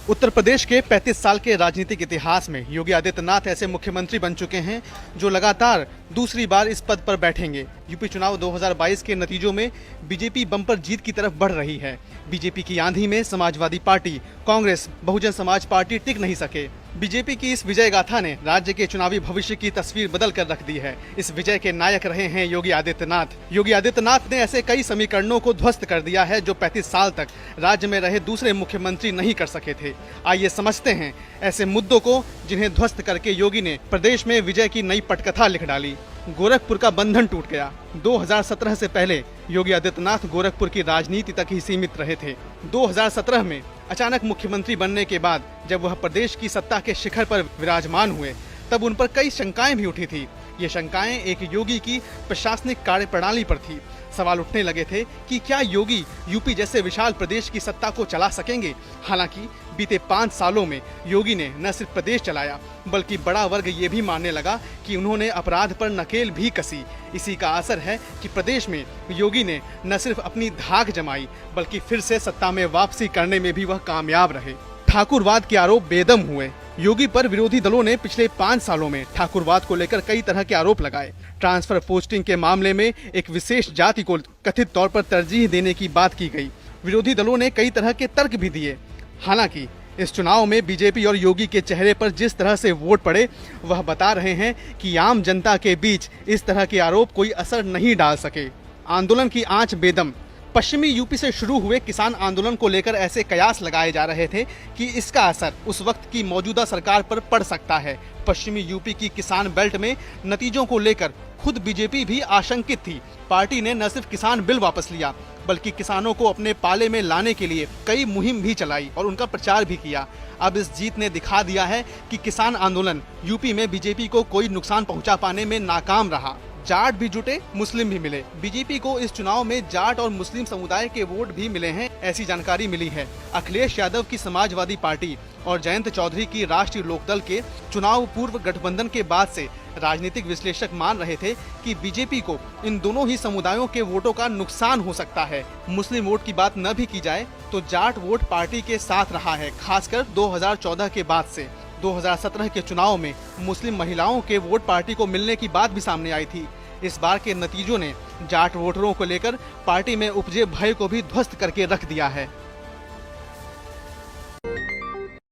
उत्तर प्रदेश के 35 साल के राजनीतिक इतिहास में योगी आदित्यनाथ ऐसे मुख्यमंत्री बन चुके हैं जो लगातार दूसरी बार इस पद पर बैठेंगे। यूपी चुनाव 2022 के नतीजों में बीजेपी बम्पर जीत की तरफ बढ़ रही है। बीजेपी की आंधी में समाजवादी पार्टी, कांग्रेस, बहुजन समाज पार्टी टिक नहीं सके। बीजेपी की इस विजय गाथा ने राज्य के चुनावी भविष्य की तस्वीर बदल कर रख दी है। इस विजय के नायक रहे हैं योगी आदित्यनाथ। योगी आदित्यनाथ ने ऐसे कई समीकरणों को ध्वस्त कर दिया है जो 35 साल तक राज्य में रहे दूसरे मुख्यमंत्री नहीं कर सके थे। आइए समझते हैं ऐसे मुद्दों को जिन्हें ध्वस्त करके योगी ने प्रदेश में विजय की नई पटकथा लिख डाली। गोरखपुर का बंधन टूट गया। 2017 से पहले योगी आदित्यनाथ गोरखपुर की राजनीति तक ही सीमित रहे थे। 2017 में अचानक मुख्यमंत्री बनने के बाद जब वह प्रदेश की सत्ता के शिखर पर विराजमान हुए तब उन पर कई शंकाएं भी उठी थी। ये शंकाएं एक योगी की प्रशासनिक कार्यप्रणाली पर थी। सवाल उठने लगे थे कि क्या योगी यूपी जैसे विशाल प्रदेश की सत्ता को चला सकेंगे। हालांकि बीते 5 सालों में योगी ने न सिर्फ प्रदेश चलाया बल्कि बड़ा वर्ग ये भी मानने लगा कि उन्होंने अपराध पर नकेल भी कसी। इसी का असर है कि प्रदेश में योगी ने न सिर्फ अपनी धाक जमाई बल्कि फिर से सत्ता में वापसी करने में भी वह कामयाब रहे। ठाकुरवाद के आरोप बेदम हुए। योगी पर विरोधी दलों ने पिछले 5 सालों में ठाकुरवाद को लेकर कई तरह के आरोप लगाए। ट्रांसफर पोस्टिंग के मामले में एक विशेष जाति को कथित तौर पर तरजीह देने की बात की गई। विरोधी दलों ने कई तरह के तर्क भी दिए। हालांकि इस चुनाव में बीजेपी और योगी के चेहरे पर जिस तरह से वोट पड़े वह बता रहे हैं कि आम जनता के बीच इस तरह के आरोप कोई असर नहीं डाल सके। आंदोलन की आंच बेदम। पश्चिमी यूपी से शुरू हुए किसान आंदोलन को लेकर ऐसे कयास लगाए जा रहे थे कि इसका असर उस वक्त की मौजूदा सरकार पर पड़ सकता है। पश्चिमी यूपी की किसान बेल्ट में नतीजों को लेकर खुद बीजेपी भी आशंकित थी। पार्टी ने न सिर्फ किसान बिल वापस लिया बल्कि किसानों को अपने पाले में लाने के लिए कई मुहिम भी चलाई और उनका प्रचार भी किया। अब इस जीत ने दिखा दिया है कि किसान आंदोलन यूपी में बीजेपी को कोई नुकसान पहुंचा पाने में नाकाम रहा। जाट भी जुटे, मुस्लिम भी मिले। बीजेपी को इस चुनाव में जाट और मुस्लिम समुदाय के वोट भी मिले हैं, ऐसी जानकारी मिली है। अखिलेश यादव की समाजवादी पार्टी और जयंत चौधरी की राष्ट्रीय लोकदल के चुनाव पूर्व गठबंधन के बाद से राजनीतिक विश्लेषक मान रहे थे कि बीजेपी को इन दोनों ही समुदायों के वोटों का नुकसान हो सकता है। मुस्लिम वोट की बात न भी की जाए तो जाट वोट पार्टी के साथ रहा है, खासकर 2014 के बाद से। 2017 के चुनाव में मुस्लिम महिलाओं के वोट पार्टी को मिलने की बात भी सामने आई थी। इस बार के नतीजों ने जाट वोटरों को लेकर पार्टी में उपजे भय को भी ध्वस्त करके रख दिया है।